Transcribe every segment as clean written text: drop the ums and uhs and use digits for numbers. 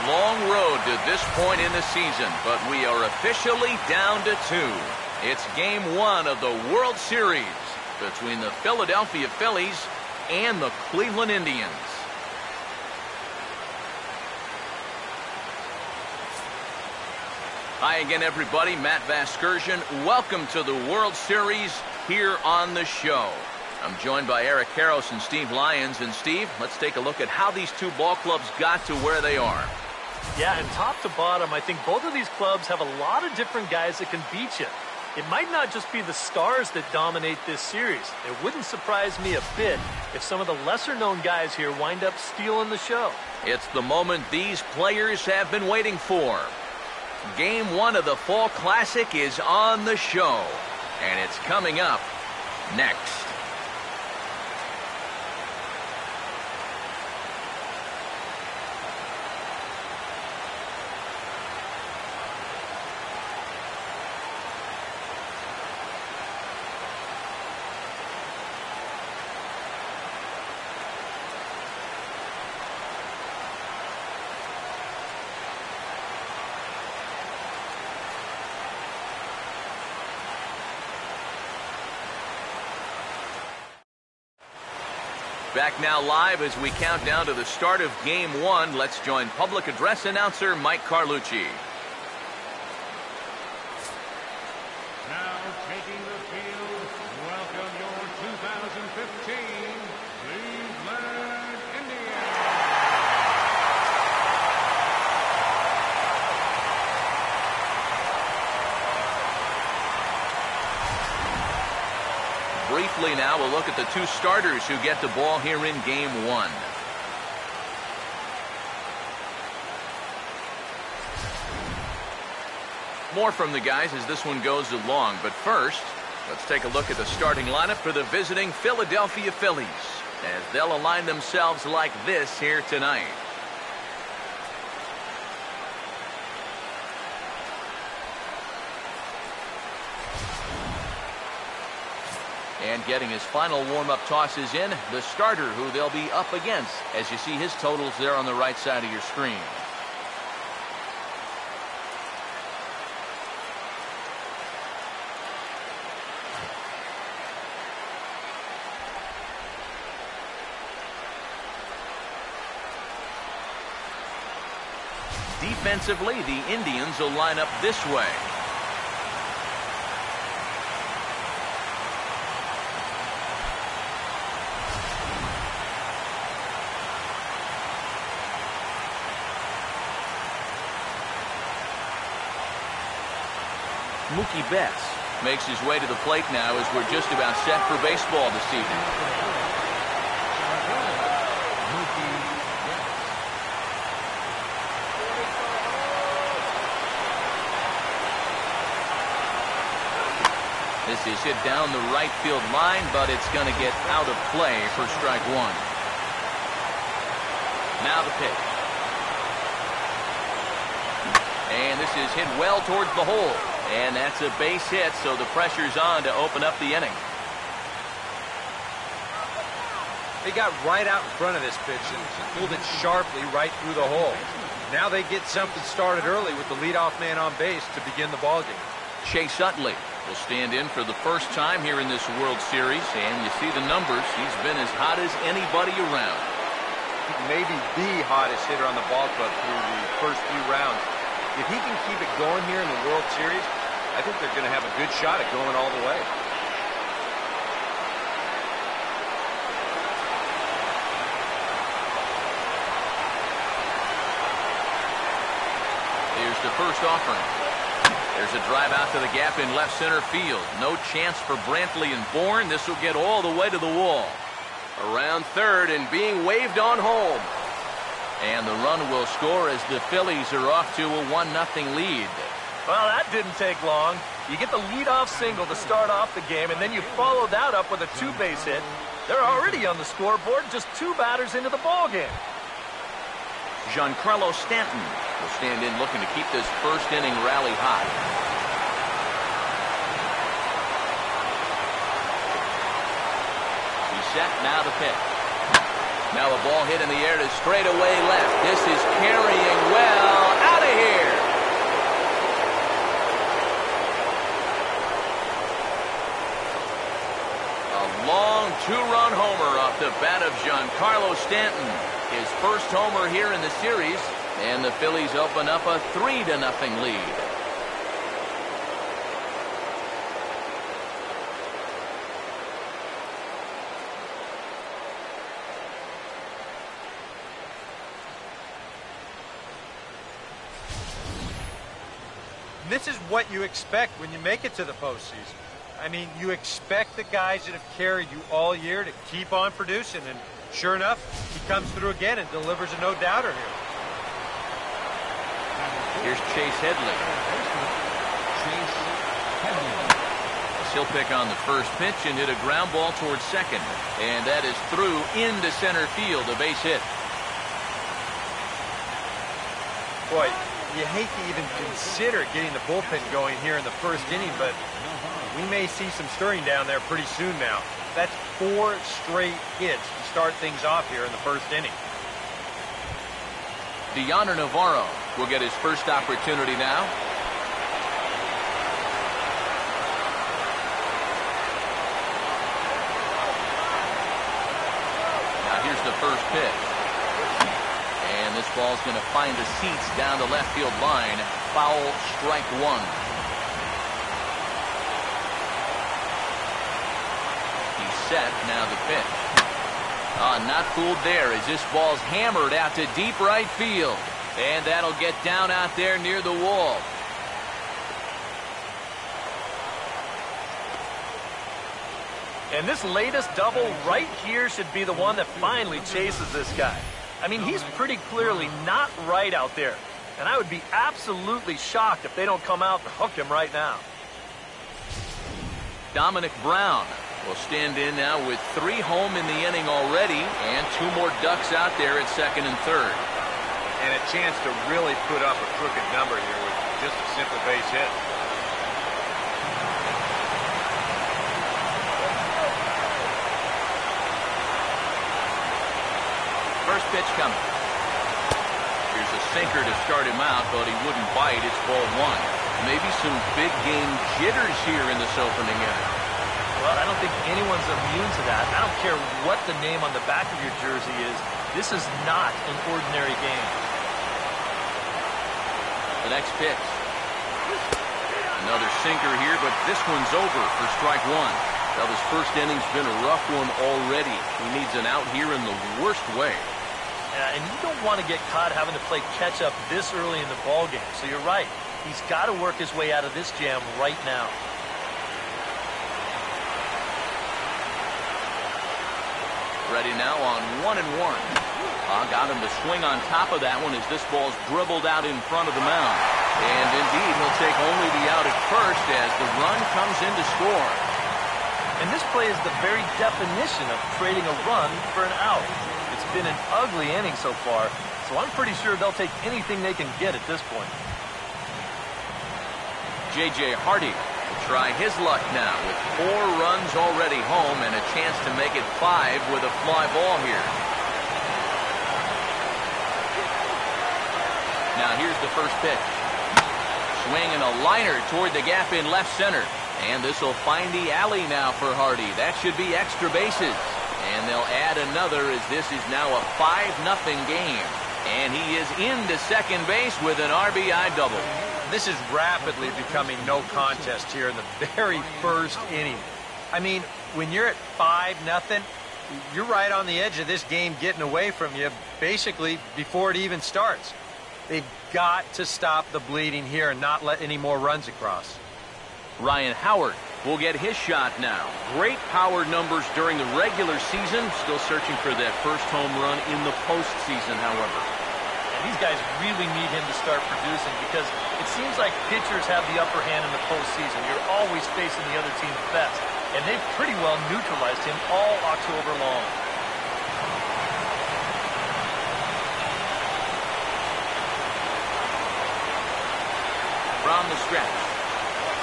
long road to this point in the season, but we are officially down to 2. It's Game 1 of the World Series between the Philadelphia Phillies and the Cleveland Indians. Hi again, everybody. Matt Vasgersian. Welcome to the World Series here on the show. I'm joined by Eric Karros and Steve Lyons. And Steve, let's take a look at how these two ball clubs got to where they are. Yeah, and top to bottom, I think both of these clubs have a lot of different guys that can beat you. It might not just be the stars that dominate this series. It wouldn't surprise me a bit if some of the lesser-known guys here wind up stealing the show. It's the moment these players have been waiting for. Game 1 of the Fall Classic is on the show, and it's coming up next. Back now live as we count down to the start of Game 1. Let's join public address announcer Mike Carlucci. Now taking the field, welcome your 2015 Cleveland Indians. Briefly now, we'll look at the two starters who get the ball here in Game 1. More from the guys as this one goes along, but first, let's take a look at the starting lineup for the visiting Philadelphia Phillies as they'll align themselves like this here tonight. And getting his final warm-up tosses in, the starter who they'll be up against, as you see his totals there on the right side of your screen. Defensively, the Indians will line up this way. Mookie Betts makes his way to the plate now as we're just about set for baseball this evening. This is hit down the right field line, but it's going to get out of play for strike one. Now the pitch. And this is hit well towards the hole. And that's a base hit, so the pressure's on to open up the inning. They got right out in front of this pitch and pulled it sharply right through the hole. Now they get something started early with the leadoff man on base to begin the ballgame. Chase Utley will stand in for the first time here in this World Series, and you see the numbers. He's been as hot as anybody around. Maybe the hottest hitter on the ball club through the first few rounds. If he can keep it going here in the World Series, I think they're going to have a good shot at going all the way. Here's the first offering. There's a drive out to the gap in left center field. No chance for Brantley and Bourne. This will get all the way to the wall. Around third and being waved on home. And the run will score as the Phillies are off to a 1-0 lead. Well, that didn't take long. You get the leadoff single to start off the game, and then you follow that up with a two-base hit. They're already on the scoreboard, just two batters into the ballgame. Giancarlo Stanton will stand in looking to keep this first inning rally hot. He's set, now the pitch. Now a ball hit in the air to straightaway left. This is carrying well out of here. A long two-run homer off the bat of Giancarlo Stanton. His first homer here in the series, and the Phillies open up a 3-0 lead. This is what you expect when you make it to the postseason. I mean, you expect the guys that have carried you all year to keep on producing, and sure enough, he comes through again and delivers a no-doubter here. Here's Chase Headley. He'll pick on the first pitch and hit a ground ball towards second. And that is through into center field, a base hit. Boy, you hate to even consider getting the bullpen going here in the first inning, but we may see some stirring down there pretty soon now. That's 4 straight hits to start things off here in the first inning. Deoner Navarro will get his first opportunity now. Now here's the first pitch. And this ball's going to find the seats down the left field line. Foul, strike one. He's set. Now the pitch. Not fooled there as this ball's hammered out to deep right field. And that'll get down out there near the wall. And this latest double right here should be the one that finally chases this guy. I mean, he's pretty clearly not right out there. And I would be absolutely shocked if they don't come out and hook him right now. Dominic Brown will stand in now with 3 home in the inning already, and 2 more ducks out there at second and third. And a chance to really put up a crooked number here with just a simple base hit. First pitch coming. Here's a sinker to start him out, but he wouldn't bite. It's ball 1. Maybe some big game jitters here in this opening inning. Well, I don't think anyone's immune to that. I don't care what the name on the back of your jersey is. This is not an ordinary game. The next pitch. Another sinker here, but this one's over for strike 1. Well, his first inning's been a rough one already. He needs an out here in the worst way. And you don't want to get caught having to play catch-up this early in the ballgame. So you're right. He's got to work his way out of this jam right now. Ready now on 1-1. Got him to swing on top of that one as this ball's dribbled out in front of the mound. And indeed, he'll take only the out at first as the run comes in to score. And this play is the very definition of trading a run for an out. It's been an ugly inning so far, so I'm pretty sure they'll take anything they can get at this point. J.J. Hardy will try his luck now with 4 runs already home and a chance to make it 5 with a fly ball here. Now here's the first pitch. Swinging a liner toward the gap in left center. And this will find the alley now for Hardy. That should be extra bases. And they'll add another as this is now a 5-0 game. And he is into second base with an RBI double. This is rapidly becoming no contest here in the very first inning. I mean, when you're at 5-0, you're right on the edge of this game getting away from you basically before it even starts. They've got to stop the bleeding here and not let any more runs across. Ryan Howard will get his shot now. Great power numbers during the regular season. Still searching for that first home run in the postseason, however. And these guys really need him to start producing because it seems like pitchers have the upper hand in the postseason. You're always facing the other team's best. And they've pretty well neutralized him all October long. From the stretch.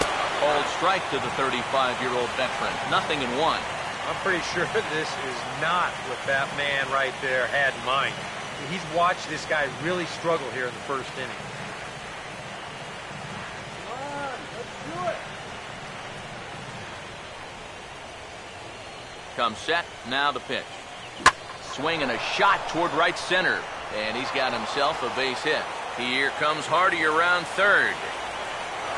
A cold strike to the 35-year-old veteran. 0-1. I'm pretty sure this is not what that man right there had in mind. He's watched this guy really struggle here in the first inning. Come on, let's do it. Comes set, now the pitch. Swing and a shot toward right center. And he's got himself a base hit. Here comes Hardy around third.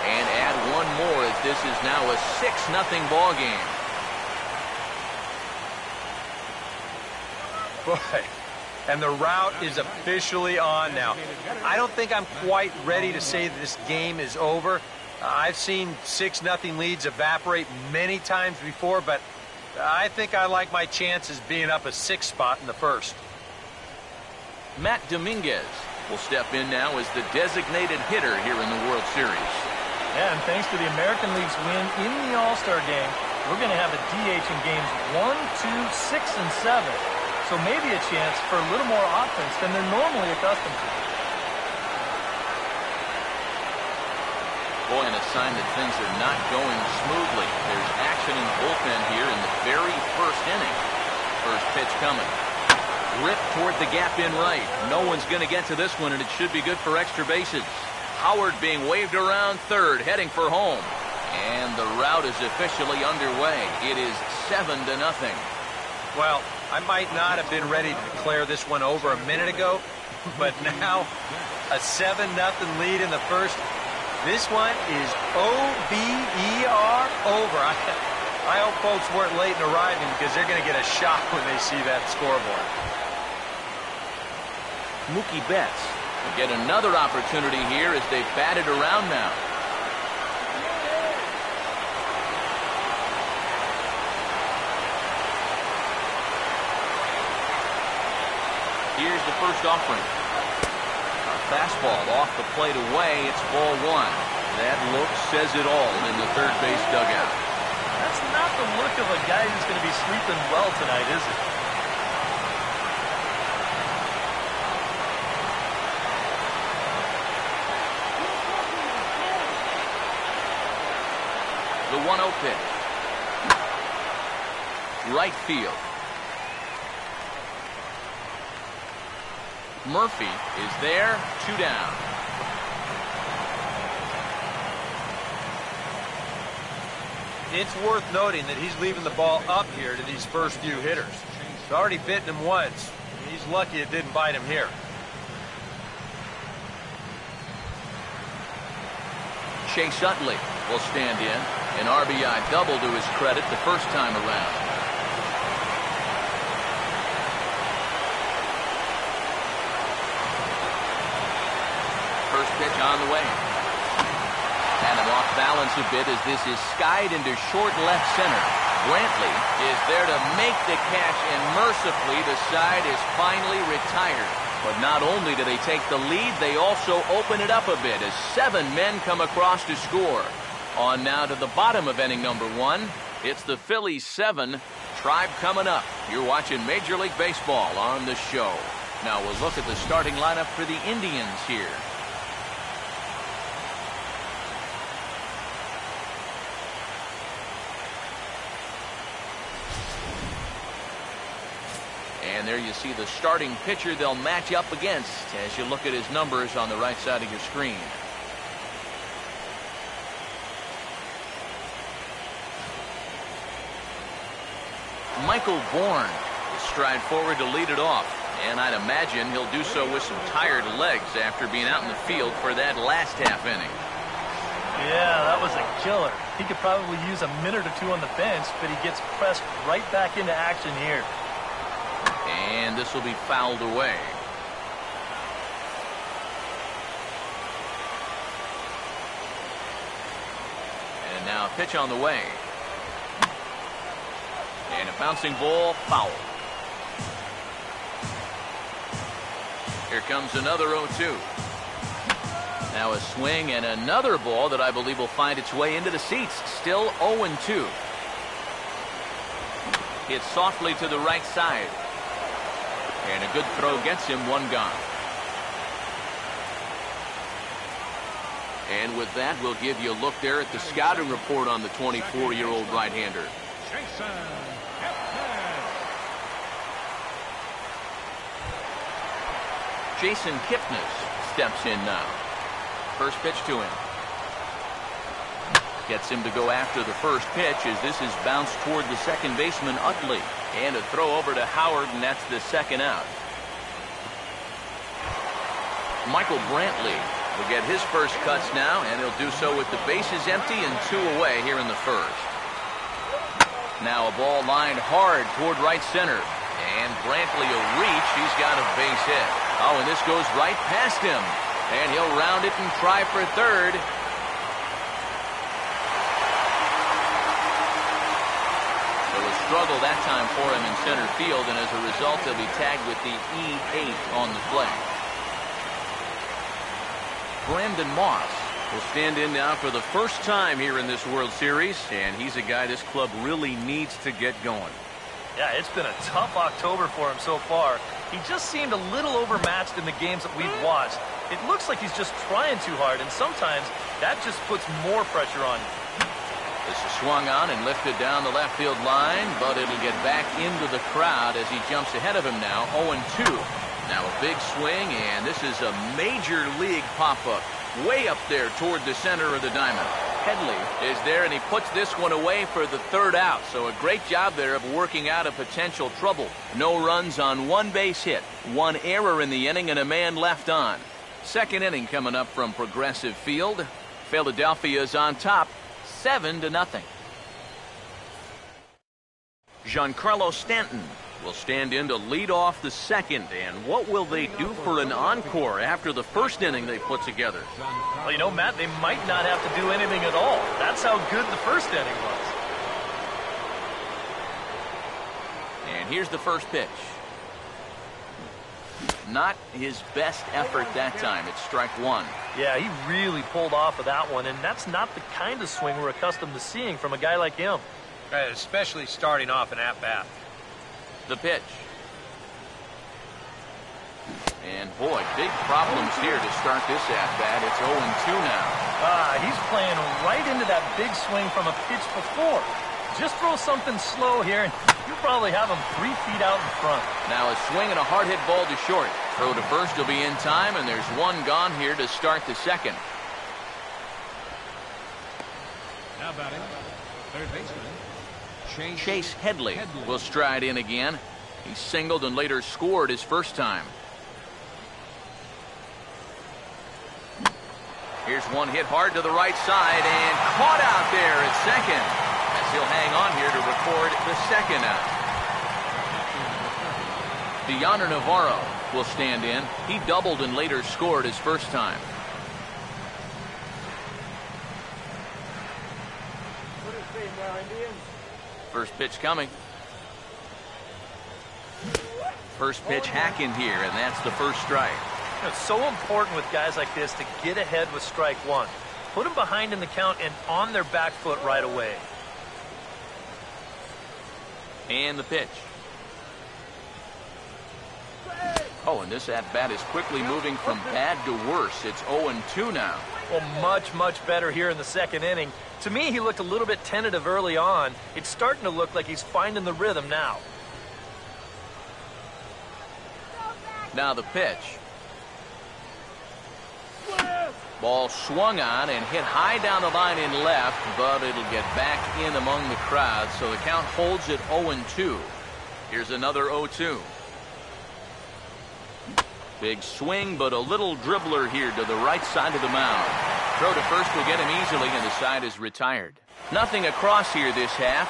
And add one more as this is now a 6-0 ball game. Boy, and the route is officially on now. I don't think I'm quite ready to say this game is over. I've seen 6-0 leads evaporate many times before, but I think I like my chances being up a 6 spot in the first. Matt Dominguez will step in now as the designated hitter here in the World Series. Yeah, and thanks to the American League's win in the All-Star game, we're going to have a DH in games 1, 2, 6, and 7. So maybe a chance for a little more offense than they're normally accustomed to. Boy, and a sign that things are not going smoothly. There's action in the bullpen here in the very first inning. First pitch coming. Rip toward the gap in right. No one's going to get to this one, and it should be good for extra bases. Howard being waved around third, heading for home. And the route is officially underway. It is 7-0. Well, I might not have been ready to declare this one over a minute ago, but now a 7-0 lead in the first. This one is O-V-E-R, over. I hope folks weren't late in arriving because they're going to get a shock when they see that scoreboard. Mookie Betts will get another opportunity here as they bat it around now. Here's the first offering. A fastball off the plate away. It's ball one. That look says it all in the third base dugout. That's not the look of a guy who's going to be sleeping well tonight, is it? The 1-0 pitch. Right field. Murphy is there, 2 down. It's worth noting that he's leaving the ball up here to these first few hitters. He's already bitten him once. He's lucky it didn't bite him here. Chase Utley will stand in. An RBI double to his credit the first time around. First pitch on the way. And him off balance a bit as this is skied into short left center. Brantley is there to make the catch, and mercifully the side is finally retired. But not only do they take the lead, they also open it up a bit as 7 men come across to score. On now to the bottom of inning number 1. It's the Phillies 7, Tribe coming up. You're watching Major League Baseball on the show. Now we'll look at the starting lineup for the Indians here. And there you see the starting pitcher they'll match up against as you look at his numbers on the right side of your screen. Michael Bourne will stride forward to lead it off. And I'd imagine he'll do so with some tired legs after being out in the field for that last half inning. Yeah, that was a killer. He could probably use a minute or two on the bench, but he gets pressed right back into action here. And this will be fouled away. And now a pitch on the way. And a bouncing ball, foul. Here comes another 0-2. Now a swing and another ball that I believe will find its way into the seats. Still 0-2. Hit softly to the right side. And a good throw gets him, 1 gone. And with that, we'll give you a look there at the scouting report on the 24-year-old right-hander. Jason. Jason Kipnis steps in now. First pitch to him. Gets him to go after the first pitch as this is bounced toward the second baseman, Utley. And a throw over to Howard, and that's the second out. Michael Brantley will get his first cuts now, and he'll do so with the bases empty and 2 away here in the first. Now a ball lined hard toward right center. And Brantley will reach. He's got a base hit. Oh, and this goes right past him. And he'll round it and try for third. Struggle that time for him in center field, and as a result he'll be tagged with the E8 on the play. Brandon Moss will stand in now for the first time here in this World Series, and he's a guy this club really needs to get going. Yeah, it's been a tough October for him so far. He just seemed a little overmatched in the games that we've watched. It looks like he's just trying too hard, and sometimes that just puts more pressure on you. This is swung on and lifted down the left field line, but it'll get back into the crowd as he jumps ahead of him now, 0-2. Now a big swing, and this is a major league pop-up, way up there toward the center of the diamond. Headley is there, and he puts this one away for the third out, so a great job there of working out a potential trouble. No runs on 1 base hit, 1 error in the inning, and a man left on. Second inning coming up from Progressive Field. Philadelphia's on top, 7-0. Giancarlo Stanton will stand in to lead off the second. And what will they do for an encore after the first inning they put together? Well, you know, Matt, they might not have to do anything at all. That's how good the first inning was. And here's the first pitch. Not his best effort that time. It's strike 1. Yeah, he really pulled off of that one, and that's not the kind of swing we're accustomed to seeing from a guy like him. Especially starting off an at-bat. The pitch. And boy, big problems here to start this at-bat. It's 0-2 now. He's playing right into that big swing from a pitch before. Just throw something slow here, and you'll probably have him 3 feet out in front. Now a swing and a hard hit ball to short. Throw to first will be in time, and there's 1 gone here to start the second. Now batting, third baseman, Chase Headley will stride in again. He singled and later scored his first time. Here's one hit hard to the right side and caught out there at second. As he'll hang on here to record the second out. Deoner Navarro will stand in. He doubled and later scored his first time. First pitch coming. First pitch hacking here, and that's the first strike. It's so important with guys like this to get ahead with strike 1. Put them behind in the count and on their back foot right away. And the pitch. Oh, and this at-bat is quickly moving from bad to worse. It's 0-2 now. Well, much better here in the second inning. To me, he looked a little bit tentative early on. It's starting to look like he's finding the rhythm now. Now the pitch. Ball swung on and hit high down the line in left, but it'll get back in among the crowd, so the count holds at 0-2. Here's another 0-2. Big swing, but a little dribbler here to the right side of the mound. Throw to first will get him easily, and the side is retired. Nothing across here this half.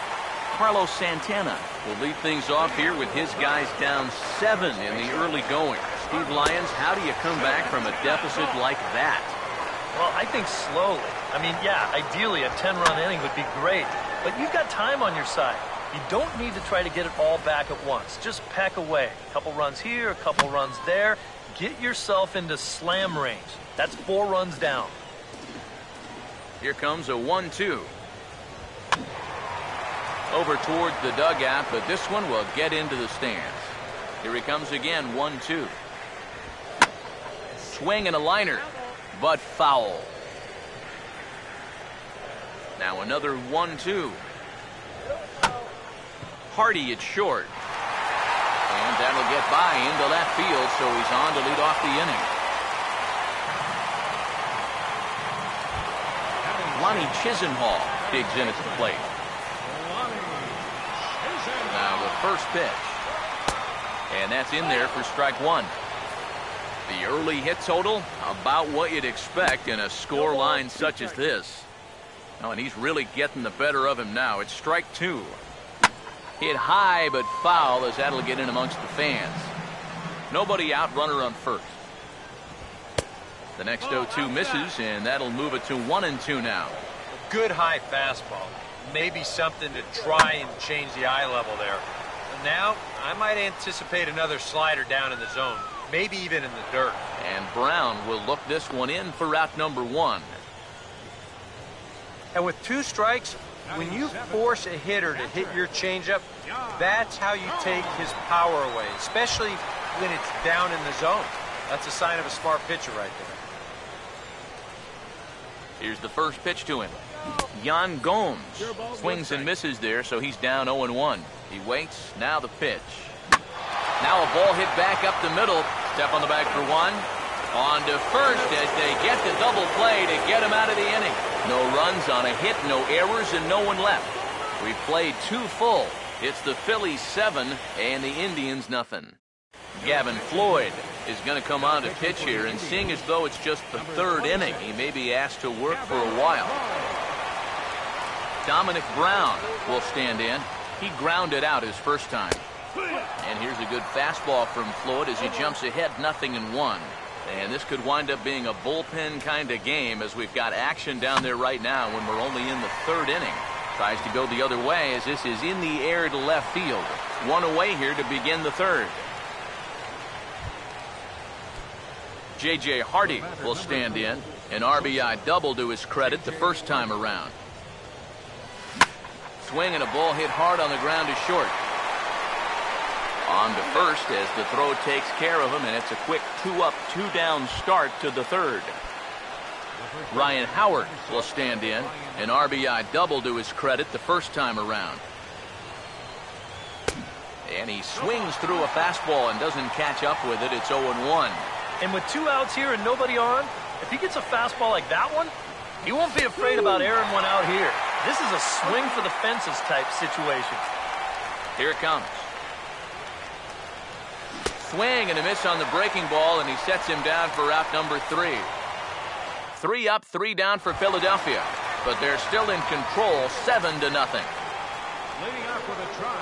Carlos Santana will lead things off here with his guys down 7 in the early going. Steve Lyons, how do you come back from a deficit like that? Well, I think slowly. I mean, yeah, ideally a 10-run inning would be great, but you've got time on your side. You don't need to try to get it all back at once. Just peck away. A couple runs here, a couple runs there. Get yourself into slam range. That's 4 runs down. Here comes a 1-2. Over towards the dugout, but this one will get into the stands. Here he comes again, 1-2. Swing and a liner, but foul. Now another 1-2. Hardy at short. And that'll get by into left field, so he's on to lead off the inning. Lonnie Chisenhall digs in at the plate. Now the first pitch. And that's in there for strike one. The early hit total, about what you'd expect in a score line such as this. Oh, and he's really getting the better of him now. It's strike two. Hit high but foul as that'll get in amongst the fans. Nobody out, runner on first. The next 0-2 misses, and that'll move it to 1-2 now. Good high fastball. Maybe something to try and change the eye level there. Now, I might anticipate another slider down in the zone. Maybe even in the dirt. And Brown will look this one in for out number one. And with 2 strikes, when you force a hitter to hit your changeup, that's how you take his power away, especially when it's down in the zone. That's a sign of a smart pitcher right there. Here's the first pitch to him. Yan Gomes swings and misses there, so he's down 0-1. He waits. Now the pitch. Now a ball hit back up the middle. Step on the bag for one. On to first as they get the double play to get him out of the inning. No runs on a hit, no errors, and no one left. We've played 2 full. It's the Phillies 7 and the Indians nothing. Gavin Floyd is going to come on to pitch here, and seeing as though it's just the 3rd inning, he may be asked to work for a while. Dominic Brown will stand in. He grounded out his first time. And here's a good fastball from Floyd as he jumps ahead 0-1. And this could wind up being a bullpen kind of game as we've got action down there right now when we're only in the 3rd inning. Tries to go the other way as this is in the air to left field. One away here to begin the 3rd. J.J. Hardy will stand in. An RBI double to his credit the first time around. Swing and a ball hit hard on the ground to short. On to first as the throw takes care of him, and it's a quick 2-up, 2-down start to the 3rd. Ryan Howard will stand in. An RBI double to his credit the first time around. And he swings through a fastball and doesn't catch up with it. It's 0-1. And with 2 outs here and nobody on, if he gets a fastball like that one, he won't be afraid about airing one out here. This is a swing for the fences type situation. Here it comes. Swing and a miss on the breaking ball, and he sets him down for out number 3. 3 up, 3 down for Philadelphia, but they're still in control, 7-0. Leading off with a try,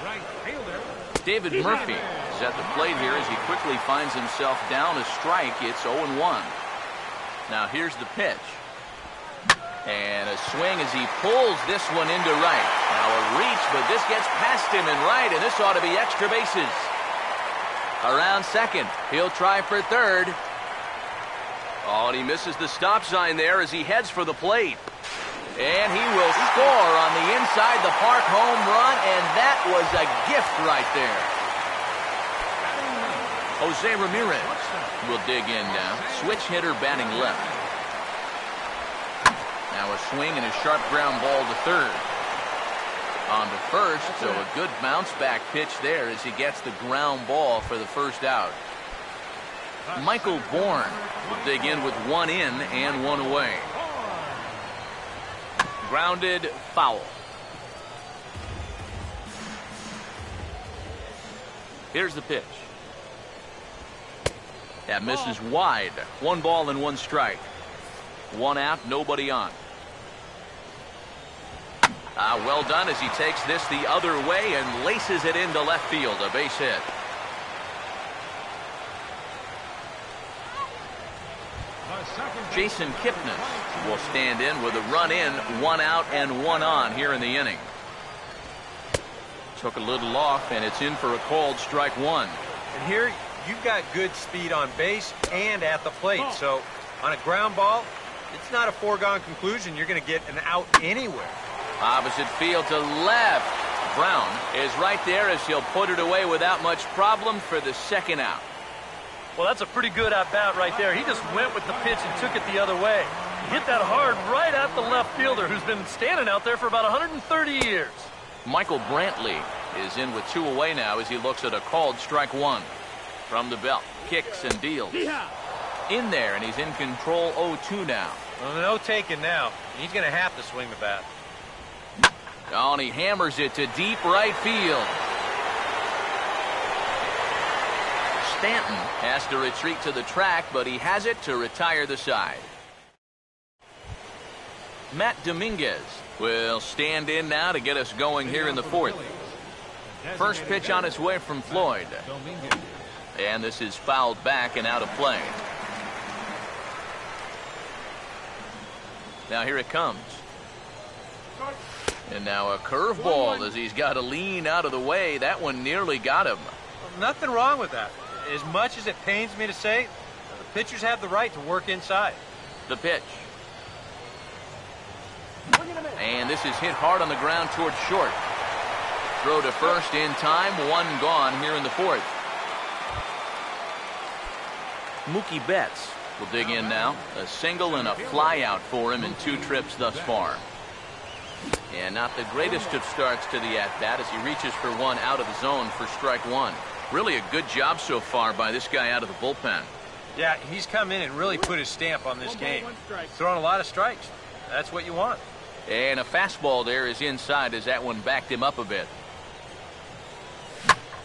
right fielder David Murphy is at the plate here as he quickly finds himself down a strike. It's 0-1. Now here's the pitch. And a swing as he pulls this one into right. Now a reach, but this gets past him in right, and this ought to be extra bases. Around second. He'll try for third. Oh, and he misses the stop sign there as he heads for the plate. And he will score on the inside the park home run, and that was a gift right there. Jose Ramirez will dig in now. Switch hitter batting left. Now a swing and a sharp ground ball to third. On to first, so a good bounce back pitch there as he gets the ground ball for the first out. Michael Bourne will dig in with 1 in and 1 away. Grounded, foul. Here's the pitch. That misses wide. 1 ball and 1 strike. 1 out, nobody on. Well done as he takes this the other way and laces it into left field. A base hit. Jason Kipnis will stand in with a run in, 1 out and 1 on here in the inning. Took a little off, and it's in for a called strike 1. And here you've got good speed on base and at the plate. So on a ground ball, it's not a foregone conclusion you're going to get an out anywhere. Opposite field to left. Brown is right there as he'll put it away without much problem for the 2nd out. Well, that's a pretty good at-bat right there. He just went with the pitch and took it the other way. He hit that hard right at the left fielder who's been standing out there for about 130 years. Michael Brantley is in with 2 away now as he looks at a called strike 1. From the belt, kicks and deals. In there, and he's in control 0-2 now. Well, no taking now. He's going to have to swing the bat. Oh, and he hammers it to deep right field. Stanton has to retreat to the track, but he has it to retire the side. Matt Dominguez will stand in now to get us going here in the 4th. First pitch on its way from Floyd. And this is fouled back and out of play. Now here it comes. And now a curveball as he's got to lean out of the way. That one nearly got him. Well, nothing wrong with that. As much as it pains me to say, the pitchers have the right to work inside. The pitch. And this is hit hard on the ground towards short. Throw to first in time. 1 gone here in the 4th. Mookie Betts will dig in now. A single and a fly out for him in 2 trips thus far. And not the greatest of starts to the at-bat as he reaches for 1 out of the zone for strike 1. Really a good job so far by this guy out of the bullpen. Yeah, he's come in and really put his stamp on this game. Throwing a lot of strikes. That's what you want. And a fastball there is inside as that one backed him up a bit.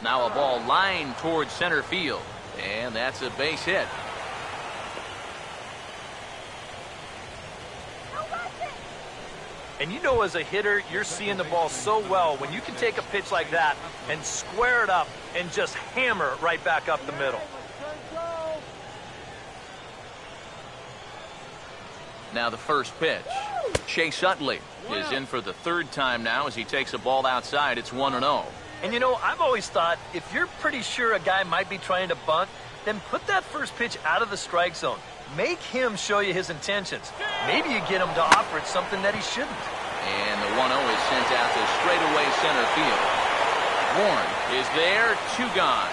Now a ball lined towards center field. And that's a base hit. And you know, as a hitter, you're seeing the ball so well when you can take a pitch like that and square it up and just hammer it right back up the middle. Now the first pitch. Chase Utley is in for the 3rd time now as he takes a ball outside. It's 1-0. And you know, I've always thought if you're pretty sure a guy might be trying to bunt, then put that first pitch out of the strike zone. Make him show you his intentions. Maybe you get him to offer it something that he shouldn't. And the 1-0 is sent out to straightaway center field. Warren is there, 2 gone.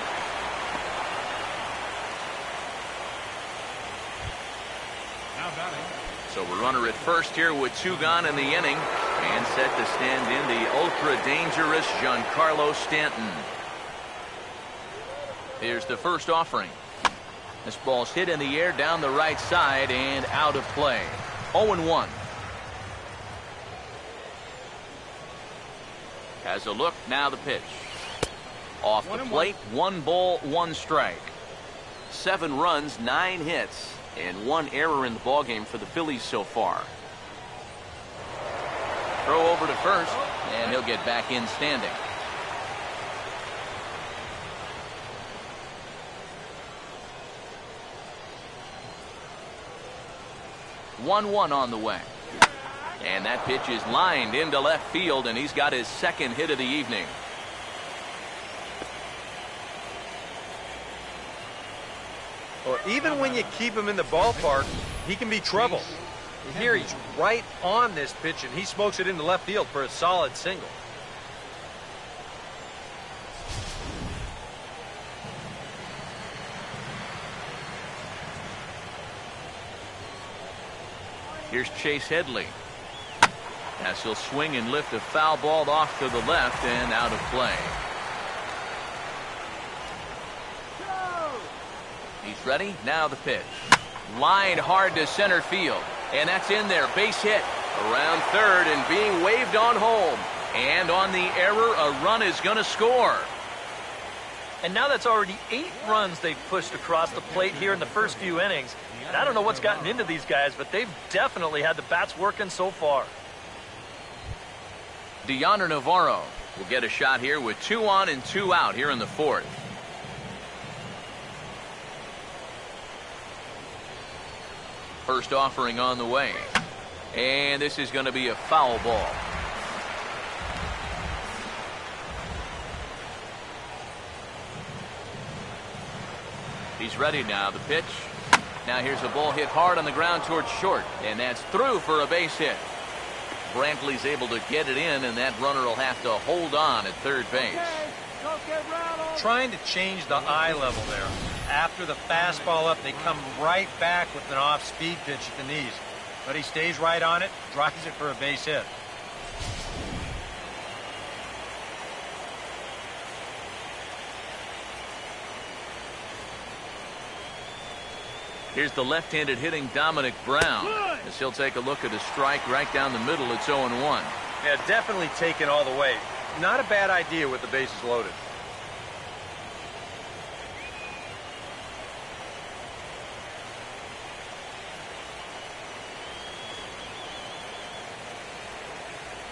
Now batting. So a runner at first here with 2 gone in the inning. And set to stand in the ultra-dangerous Giancarlo Stanton. Here's the first offering. This ball's hit in the air down the right side and out of play. 0-1. Has a look, now the pitch. Off the plate, 1 ball, 1 strike. 7 runs, 9 hits, and 1 error in the ballgame for the Phillies so far. Throw over to first, and he'll get back in standing. One on the way. And that pitch is lined into left field, and he's got his 2nd hit of the evening. Well, even when you keep him in the ballpark, he can be trouble. Here he's right on this pitch, and he smokes it into left field for a solid single. Here's Chase Headley. As he'll swing and lift a foul ball off to the left and out of play. He's ready. Now the pitch. Line hard to center field. And that's in there. Base hit. Around third and being waved on home. And on the error, a run is going to score. And now that's already 8 runs they've pushed across the plate here in the first few innings. And I don't know what's gotten into these guys, but they've definitely had the bats working so far. Deoner Navarro will get a shot here with 2 on and 2 out here in the 4th. First offering on the way. And this is going to be a foul ball. He's ready now. The pitch. Now here's a ball hit hard on the ground towards short. And that's through for a base hit. Brantley's able to get it in, and that runner will have to hold on at third base. Trying to change the eye level there. After the fastball up, they come right back with an off-speed pitch at the knees. But he stays right on it, drives it for a base hit. Here's the left-handed hitting Dominic Brown, as he'll take a look at a strike right down the middle. It's 0-1. Yeah, definitely taken all the way. Not a bad idea with the bases loaded.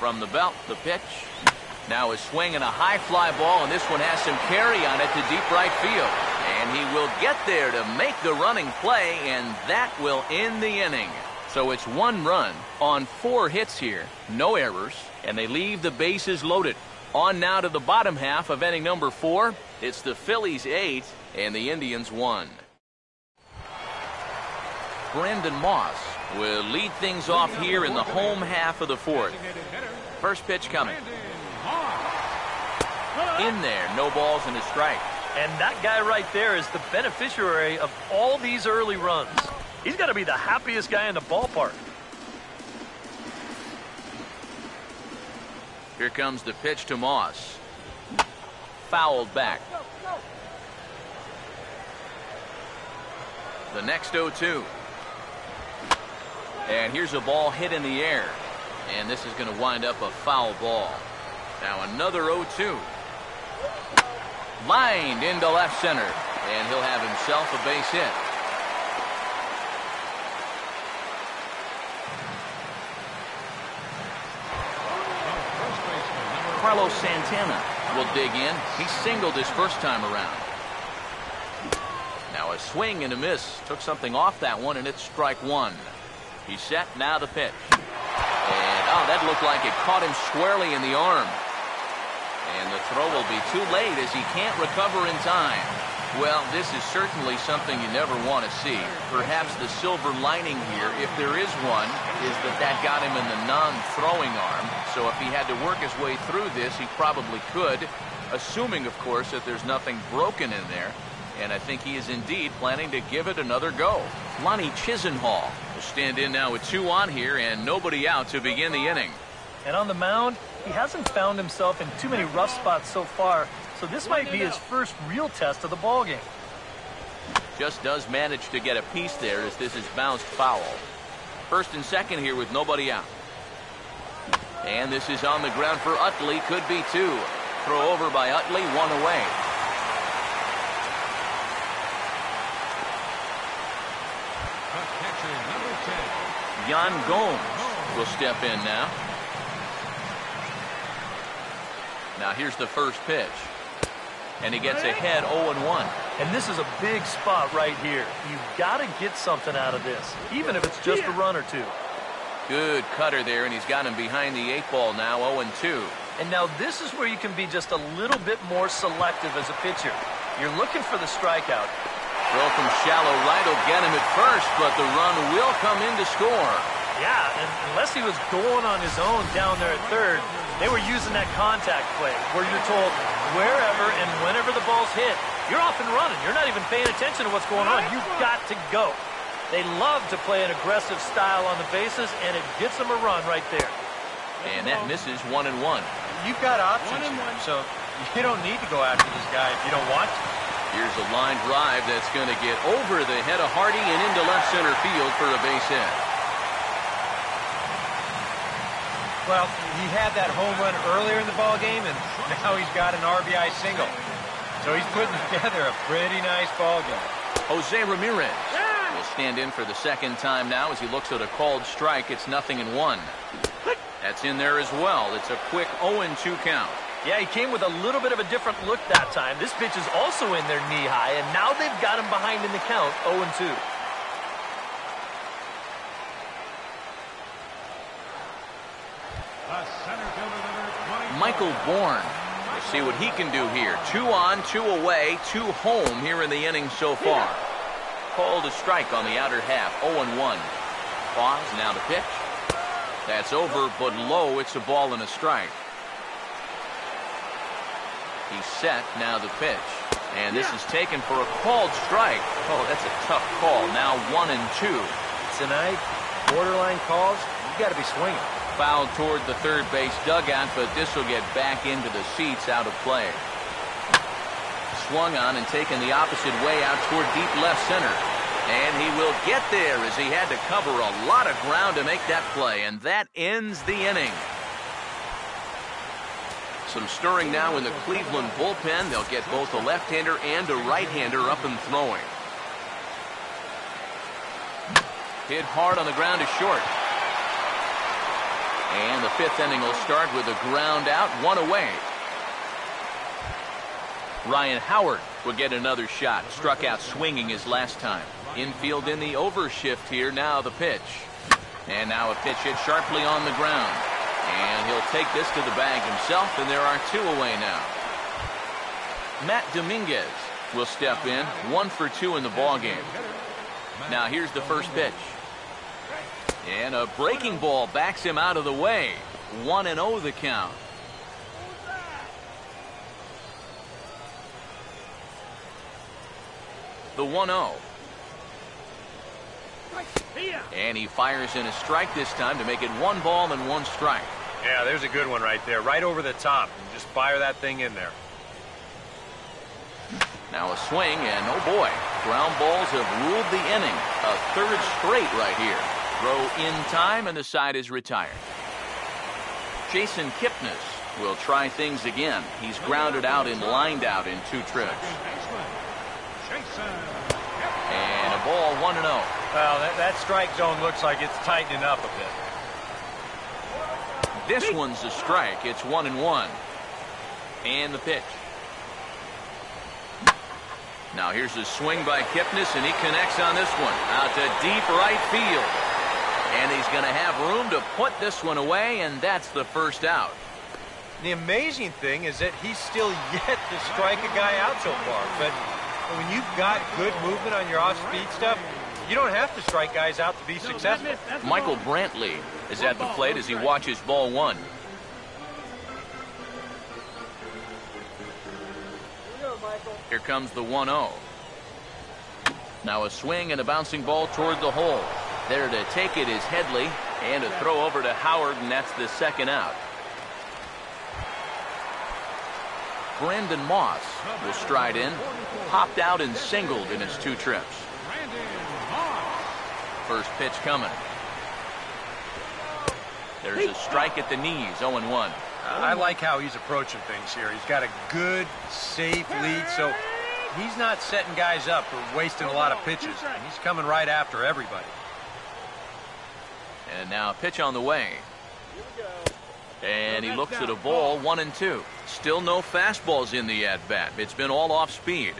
From the belt, the pitch. Now a swing and a high fly ball, and this one has some carry on it to deep right field. And he will get there to make the running play, and that will end the inning. So it's 1 run on 4 hits here, no errors, and they leave the bases loaded. On now to the bottom half of inning number 4. It's the Phillies 8 and the Indians 1. Brandon Moss will lead things off here in the home half of the 4th. First pitch coming. In there, no balls and a strike. And that guy right there is the beneficiary of all these early runs. He's got to be the happiest guy in the ballpark. Here comes the pitch to Moss. Fouled back. The next 0-2. And here's a ball hit in the air. And this is going to wind up a foul ball. Now another 0-2. Lined into left center. And he'll have himself a base hit. Carlos Santana will dig in. He singled his first time around. Now a swing and a miss. Took something off that one, and it's strike 1. He's set. Now the pitch. And, oh, that looked like it caught him squarely in the arm. And the throw will be too late as he can't recover in time. Well, this is certainly something you never want to see. Perhaps the silver lining here, if there is one, is that got him in the non-throwing arm. So if he had to work his way through this, he probably could, assuming, of course, that there's nothing broken in there. And I think he is indeed planning to give it another go. Lonnie Chisenhall will stand in now with 2 on here and nobody out to begin the inning. And on the mound, he hasn't found himself in too many rough spots so far, so this might be his first real test of the ballgame. Just does manage to get a piece there as this is bounced foul. First and second here with nobody out. And this is on the ground for Utley. Could be 2. Throw over by Utley, 1 away. Yan Gomes will step in now. Now here's the first pitch. And he gets ahead 0-1. And this is a big spot right here. You've got to get something out of this, even if it's just a run or 2. Good cutter there, and he's got him behind the 8 ball now, 0-2. And now this is where you can be just a little bit more selective as a pitcher. You're looking for the strikeout. Throw from shallow right will get him at first, but the run will come in to score. Yeah, and unless he was going on his own down there at third, they were using that contact play where you're told wherever and whenever the ball's hit, you're off and running. You're not even paying attention to what's going on. You've got to go. They love to play an aggressive style on the bases, and it gets them a run right there. And that misses 1-1. You've got options, so you don't need to go after this guy if you don't want to. Here's a line drive that's going to get over the head of Hardy and into left center field for a base hit. Well, he had that home run earlier in the ball game, and now he's got an RBI single. So he's putting together a pretty nice ball game. Jose Ramirez will stand in for the second time now as he looks at a called strike. It's 0-1. That's in there as well. It's a quick 0-2 count. Yeah, he came with a little bit of a different look that time. This pitch is also in there knee-high, and now they've got him behind in the count, 0-2. Michael Bourne. We'll see what he can do here. 2 on, 2 away, 2 home here in the inning so far. Called a strike on the outer half, 0-1. Pause, now the pitch. That's over, but low. It's a ball and a strike. He's set, now the pitch. And this is taken for a called strike. Oh, that's a tough call. Now 1-2. Tonight, borderline calls, you got to be swinging. Fouled toward the third base dugout, but this will get back into the seats, out of play. Swung on and taken the opposite way out toward deep left center. And he will get there as he had to cover a lot of ground to make that play, and that ends the inning. Some stirring now in the Cleveland bullpen. They'll get both a left-hander and a right-hander up and throwing. Hit hard on the ground to short. And the fifth inning will start with a ground out, one away. Ryan Howard will get another shot. Struck out swinging his last time. Infield in the overshift here. Now the pitch. And now a pitch hit sharply on the ground. And he'll take this to the bag himself, and there are two away now. Matt Dominguez will step in, 1 for 2 in the ballgame. Now here's the first pitch. And a breaking ball backs him out of the way. 1-0 the count. The 1-0. And he fires in a strike this time to make it 1 ball and 1 strike. Yeah, there's a good one right there. Right over the top. Just fire that thing in there. Now a swing, and oh boy, ground balls have ruled the inning. A third straight right here. Throw in time, and the side is retired. Jason Kipnis will try things again. He's grounded out and lined out in 2 trips. And a ball, 1-0. Well, that strike zone looks like it's tightening up a bit. This one's a strike. It's 1-1. And the pitch. Now here's a swing by Kipnis, and he connects on this one. Out to deep right field. And he's going to have room to put this one away, and that's the first out. The amazing thing is that he's still yet to strike a guy out so far. But when you've got good movement on your off-speed stuff, you don't have to strike guys out to be successful. Michael Brantley is at the plate as he watches ball 1. Here comes the 1-0. Now a swing and a bouncing ball toward the hole. There to take it is Headley, and a throw over to Howard, and that's the second out. Brandon Moss will stride in, popped out and singled in his 2 trips. First pitch coming. There's a strike at the knees, 0-1. I like how he's approaching things here. He's got a good, safe lead, so he's not setting guys up for wasting a lot of pitches. He's coming right after everybody. And now a pitch on the way. And he looks at a ball, 1-2. Still no fastballs in the at-bat. It's been all off speed.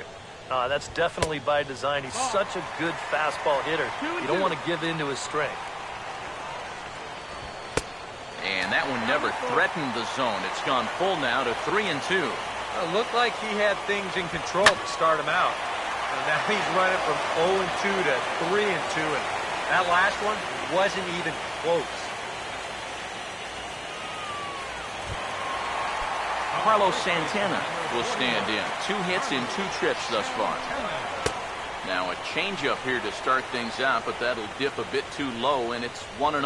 That's definitely by design. He's such a good fastball hitter. You don't want to give in to his strength. And that one never threatened the zone. It's gone full now to 3-2. It looked like he had things in control to start him out. And now he's running from 0-2 to 3-2. And that last one wasn't even close. Carlos Santana will stand in. 2 hits in 2 trips thus far. Now a changeup here to start things out, but that'll dip a bit too low, and it's 1-0.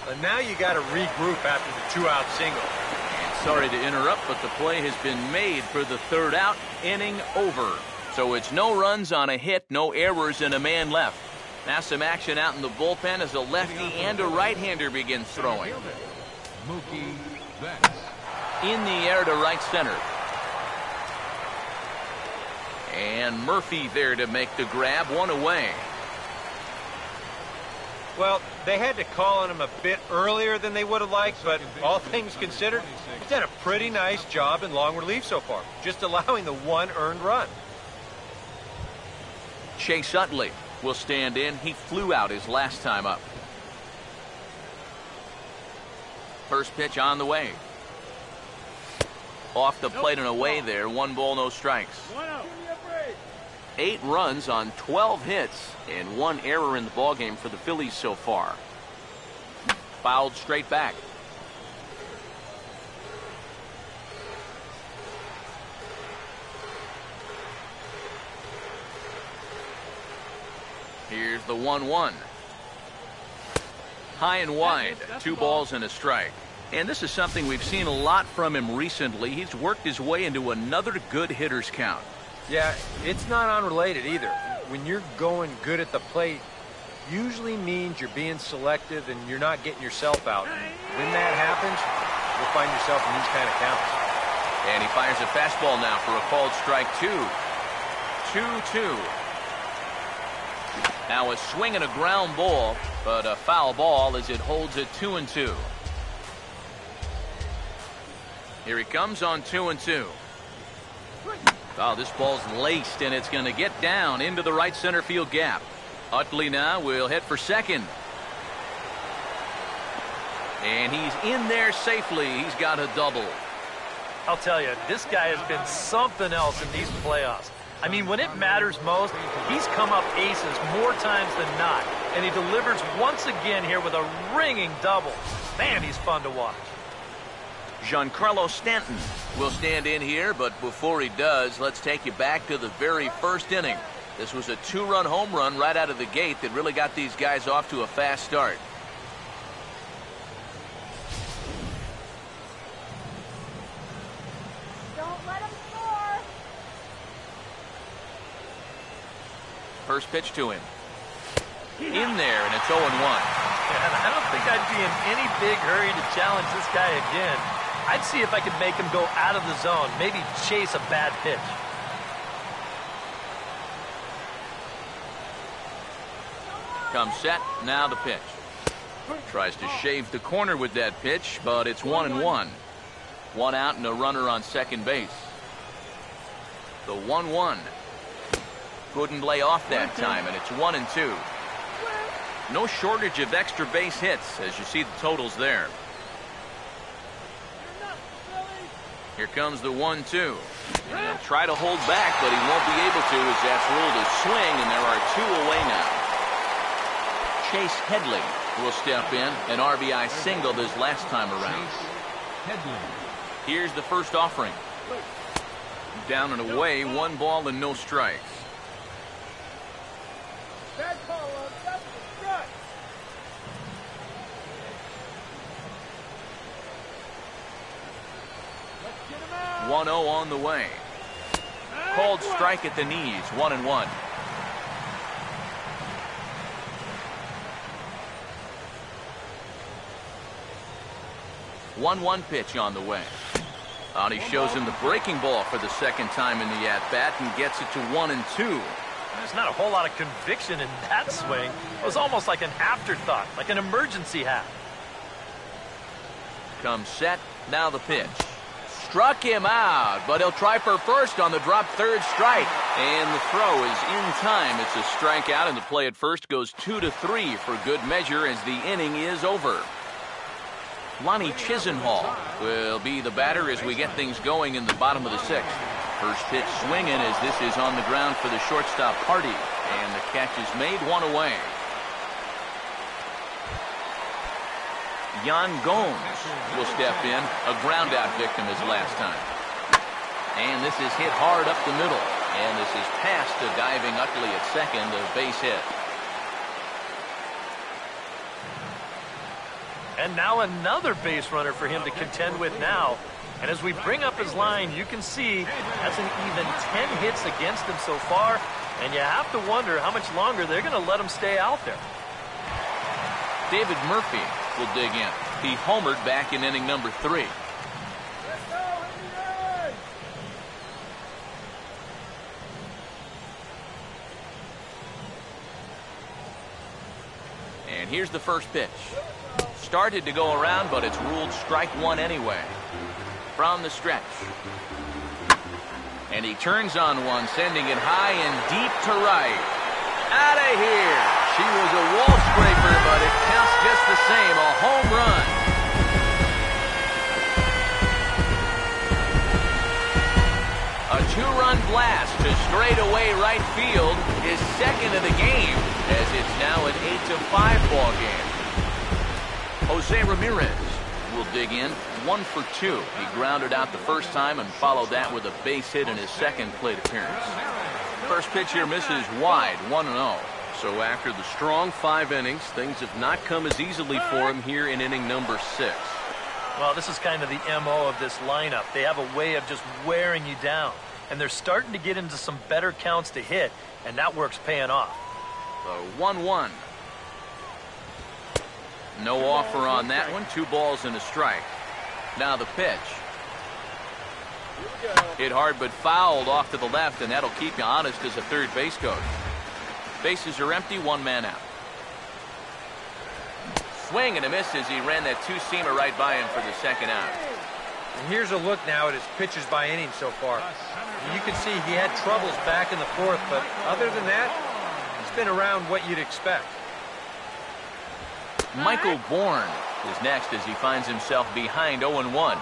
And now you got to regroup after the 2-out single. And sorry to interrupt, but the play has been made for the 3rd out. Inning over. So it's no runs on a hit, no errors, and a man left. Now some action out in the bullpen as a lefty and a right-hander begins throwing. In the air to right center. And Murphy there to make the grab, 1 away. Well, they had to call on him a bit earlier than they would have liked, but all things considered, he's done a pretty nice job in long relief so far, just allowing the 1 earned run. Chase Utley will stand in. He flew out his last time up. First pitch on the way. Off the plate and away there. 1 ball, no strikes. 8 runs on 12 hits and 1 error in the ballgame for the Phillies so far. Fouled straight back. Here's the 1-1. High and wide. 2 balls and a strike. And this is something we've seen a lot from him recently. He's worked his way into another good hitter's count. Yeah, it's not unrelated either. when you're going good at the plate, usually means you're being selective and you're not getting yourself out. When that happens, you'll find yourself in these kind of counts. And he fires a fastball now for a called strike 2. 2-2. Now a swing and a ground ball, but a foul ball as it holds at 2-2. Here he comes on 2-2. Oh, this ball's laced, and it's going to get down into the right center field gap. Utley now will hit for second. And he's in there safely. He's got a double. I'll tell you, this guy has been something else in these playoffs. I mean, when it matters most, he's come up aces more times than not. And he delivers once again here with a ringing double. Man, he's fun to watch. Giancarlo Stanton will stand in here, but before he does, let's take you back to the very first inning. This was a 2-run home run right out of the gate that really got these guys off to a fast start. Don't let him score. First pitch to him. In there, and it's 0-1. And I don't think I'd be in any big hurry to challenge this guy again. I'd see if I could make him go out of the zone, maybe chase a bad pitch. Comes set, now the pitch. Tries to shave the corner with that pitch, but it's 1-1. 1 out and a runner on second base. The 1-1. Couldn't lay off that time, and it's 1-2. No shortage of extra base hits, as you see the totals there. Here comes the 1-2. And he'll try to hold back, but he won't be able to, as that's ruled a swing, and there are 2 away now. Chase Headley will step in, an RBI single this last time around. Here's the first offering. Down and away, 1 ball and no strikes. Bad call, that's the strike. 1-0 on the way. Called strike at the knees, 1-1. One pitch on the way. And he shows him the breaking ball for the second time in the at-bat and gets it to 1-2. There's not a whole lot of conviction in that swing. It was almost like an afterthought, like an emergency hat. Comes set, now the pitch. Struck him out, but he'll try for first on the drop third strike. And the throw is in time. It's a strikeout, and the play at first goes 2-3 for good measure as the inning is over. Lonnie Chisenhall will be the batter as we get things going in the bottom of the 6th. First pitch swinging as this is on the ground for the shortstop Hardy. And the catch is made, 1 away. Yan Gomes will step in, a ground out victim as last time. And this is hit hard up the middle. And this is past a diving Utley at second, a base hit. And now another base runner for him to contend with now. And as we bring up his line, you can see that's an even 10 hits against him so far. And you have to wonder how much longer they're going to let him stay out there. David Murphy will dig in. He homered back in inning number 3. And here's the first pitch. Started to go around, but it's ruled strike 1 anyway. From the stretch. And he turns on one, sending it high and deep to right. Out of here. She was a wall scraper, but it counts just the same. A home run. A 2-run blast to straightaway right field, his second of the game, as it's now an 8-5 ball game. Jose Ramirez will dig in, 1 for 2. He grounded out the first time and followed that with a base hit in his second plate appearance. First pitch here misses wide, 1-0. So after the strong 5 innings, things have not come as easily for him here in inning number 6. Well, this is kind of the MO of this lineup. They have a way of just wearing you down. and they're starting to get into some better counts to hit, and that work's paying off. The 1-1. No offer on that one. 2 balls and a strike. Now the pitch. Hit hard but fouled off to the left, and that'll keep you honest as a third base coach. Bases are empty, 1 man out. Swing and a miss as he ran that 2-seamer right by him for the second out. And here's a look now at his pitches by inning so far. You can see he had troubles back in the 4th, but other than that, he's been around what you'd expect. Michael Bourne is next as he finds himself behind 0-1.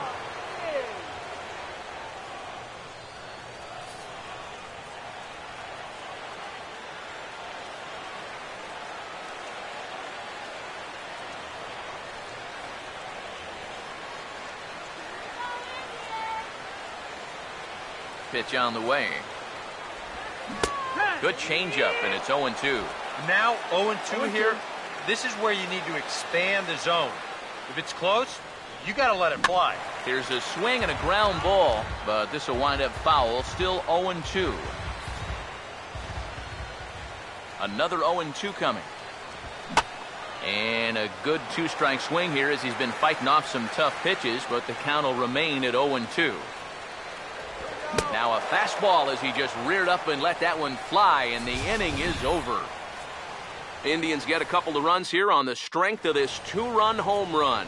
Pitch on the way. Good changeup, and it's 0-2. Now 0-2 here. This is where you need to expand the zone. If it's close, you got to let it fly. Here's a swing and a ground ball, but this will wind up foul. Still 0-2. Another 0-2 coming. And a good 2-strike swing here as he's been fighting off some tough pitches, but the count will remain at 0-2. Now a fastball as he just reared up and let that one fly, and the inning is over. Indians get a couple of runs here on the strength of this 2-run home run.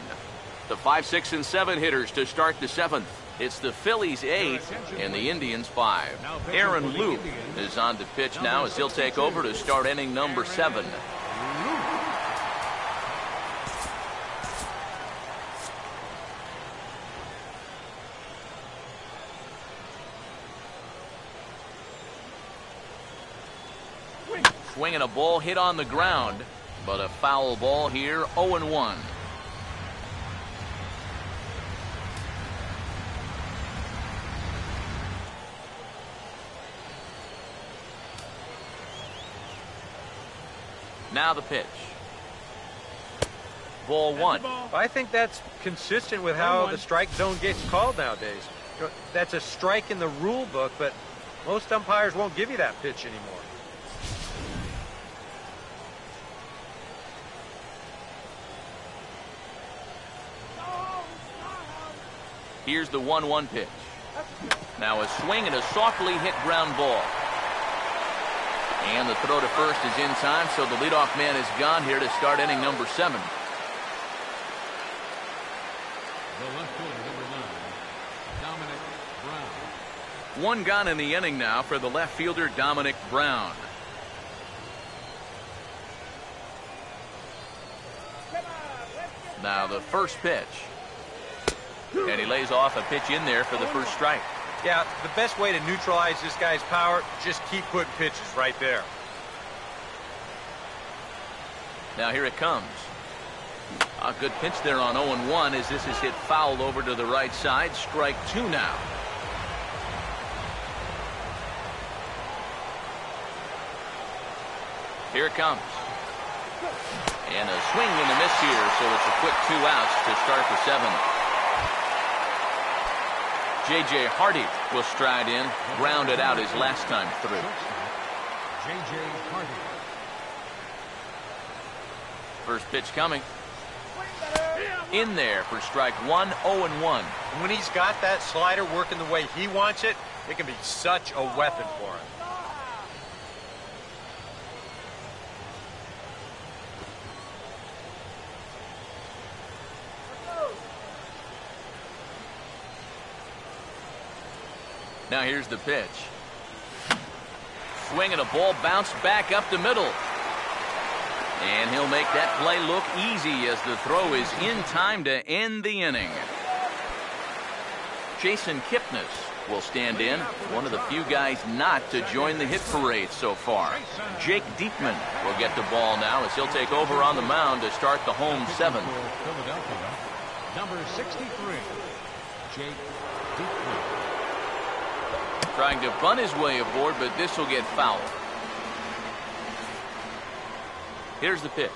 The 5, 6, and 7 hitters to start the 7th. It's the Phillies 8 and the Indians 5. Aaron Loop is on to pitch now as he'll take over to start inning number 7. Swinging a ball hit on the ground, but a foul ball here, 0-1. Now the pitch. Ball 1. I think that's consistent with how the strike zone gets called nowadays. That's a strike in the rule book, but most umpires won't give you that pitch anymore. Here's the 1-1 pitch. Now a swing and a softly hit ground ball. And the throw to first is in time, so the leadoff man is gone here to start inning number 7. The left fielder, number 9, Dominic Brown. 1 gone in the inning now for the left fielder, Dominic Brown. Now the first pitch. And he lays off a pitch in there for the first strike. Yeah, the best way to neutralize this guy's power, just keep putting pitches right there. Now here it comes. A good pitch there on 0-1 as this is hit foul over to the right side. Strike 2 now. Here it comes. And a swing and a miss here, so it's a quick 2 outs to start the 7th. J.J. Hardy will stride in, grounded out his last time through. J.J. Hardy. First pitch coming. In there for strike 1, 0-1. When he's got that slider working the way he wants it, it can be such a weapon for him. Now here's the pitch. Swing and a ball bounced back up the middle. And he'll make that play look easy as the throw is in time to end the inning. Jason Kipnis will stand in, one of the few guys not to join the hit parade so far. Jake Diekman will get the ball now as he'll take over on the mound to start the home 7th. Philadelphia, number 63, Jake Diekman. Trying to bunt his way aboard, but this will get fouled. Here's the pitch.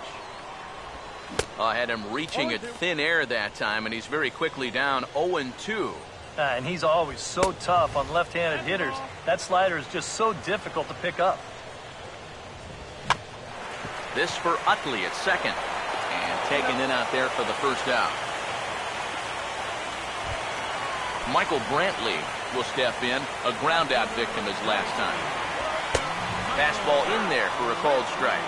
I had him reaching at thin air that time, and he's very quickly down 0-2. And he's always so tough on left-handed hitters. That slider is just so difficult to pick up. This for Utley at second. And taken in out there for the first out. Michael Brantley will step in. A ground out victim as last time. Fastball in there for a called strike.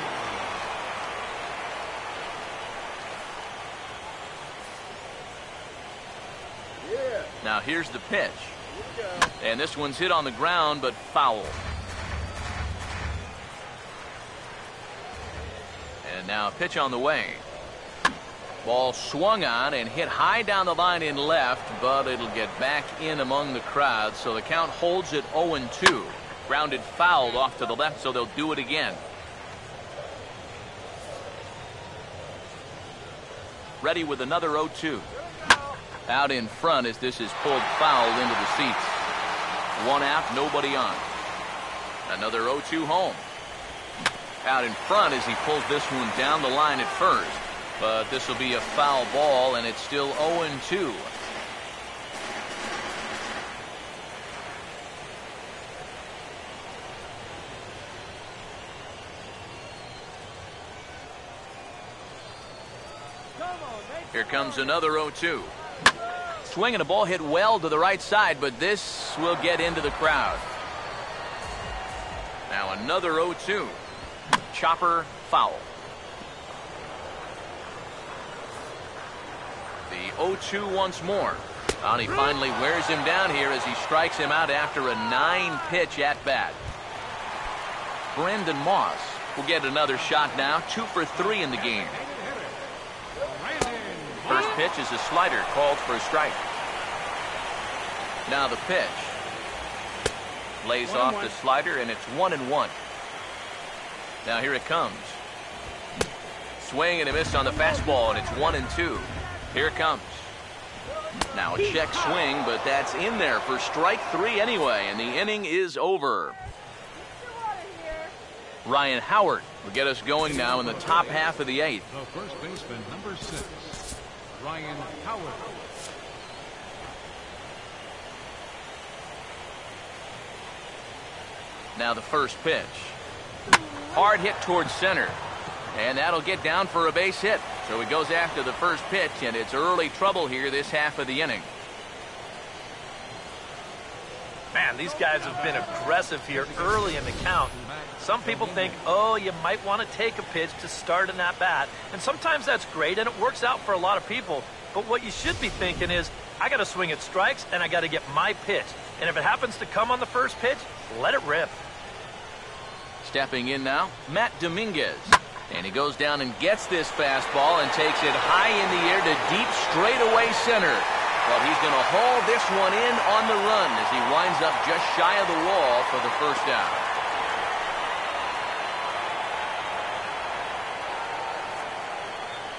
Now here's the pitch. And this one's hit on the ground, but foul. And now a pitch on the way. Ball swung on and hit high down the line in left, but it'll get back in among the crowd, so the count holds at 0-2. Grounded foul off to the left, so they'll do it again. Ready with another 0-2. Out in front as this is pulled foul into the seats. One out, nobody on. Another 0-2 home. Out in front as he pulls this one down the line at first. But this will be a foul ball, and it's still 0-2. Here comes another 0-2. Swinging a ball hit well to the right side, but this will get into the crowd. Now another 0-2. Chopper foul. The 0-2 once more. And he finally wears him down here as he strikes him out after a 9-pitch at bat. Brandon Moss will get another shot now. 2 for 3 in the game. First pitch is a slider called for a strike. Now the pitch. Lays off the slider, and it's 1-1. Now here it comes. Swing and a miss on the fastball, and it's 1-2. Here it comes. Now a check swing, but that's in there for strike 3 anyway, and the inning is over. Ryan Howard will get us going now in the top half of the 8th. The first baseman, number 6, Ryan Howard. Now the first pitch. Hard hit towards center. And that'll get down for a base hit. So he goes after the first pitch, and it's early trouble here this half of the inning. Man, these guys have been aggressive here early in the count. Some people think, oh, you might want to take a pitch to start an at-bat. And sometimes that's great, and it works out for a lot of people. But what you should be thinking is, I got to swing at strikes, and I got to get my pitch. And if it happens to come on the first pitch, let it rip. Stepping in now, Matt Dominguez. And he goes down and gets this fastball and takes it high in the air to deep straightaway center. But he's going to haul this one in on the run as he winds up just shy of the wall for the first out.